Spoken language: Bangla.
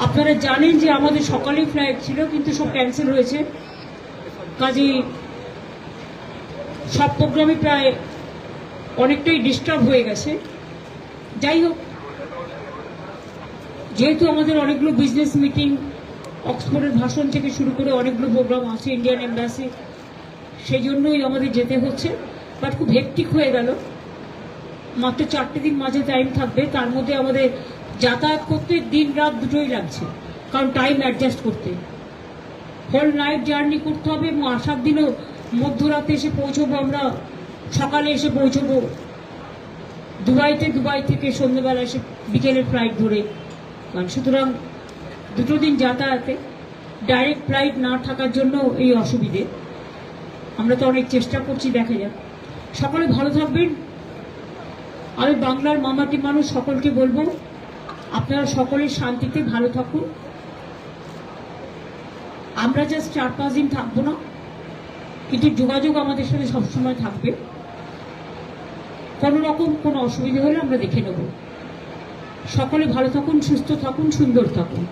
আপনারা জানেন যে আমাদের সকালেই ফ্লাইট ছিল, কিন্তু সব ক্যান্সেল হয়েছে। কাজেই সব প্রোগ্রামই প্রায় অনেকটাই ডিস্টার্ব হয়ে গেছে। যাই হোক, যেহেতু আমাদের অনেকগুলো বিজনেস মিটিং, অক্সফোর্ডের ভাষণ থেকে শুরু করে অনেকগুলো প্রোগ্রাম আছে, ইন্ডিয়ান এম্বাসি, সেই জন্যই আমাদের যেতে হচ্ছে। বাট খুব হেক্টিক হয়ে গেল। মাত্র 4টে দিন মাঝে টাইম থাকবে, তার মধ্যে আমাদের যাতায়াত করতে দিন রাত দুটোই লাগছে, কারণ টাইম অ্যাডজাস্ট করতে হোল নাইট জার্নি করতে হবে, এবং আসার দিনও মধ্যরাতে এসে পৌঁছবো, আমরা সকালে এসে পৌঁছবো দুবাই থেকে সন্ধ্যেবেলা এসে বিকেলের ফ্লাইট ধরে। সুতরাং 2 দিন যাতায়াতে, ডাইরেক্ট ফ্লাইট না থাকার জন্য এই অসুবিধে। আমরা তো অনেক চেষ্টা করছি, দেখা যাক। সকলে ভালো থাকবেন। আমি বাংলার মামাটি মানুষ সকলকে বলবো, আপনারা সকলে শান্তিতে ভালো থাকুন। আমরা জাস্ট 4-5 দিন থাকবো না, কিন্তু যোগাযোগ আমাদের সাথে সবসময় থাকবে। কোনো রকম কোনো অসুবিধা হলে আমরা দেখে নেব। সকলে ভালো থাকুন, সুস্থ থাকুন, সুন্দর থাকুন।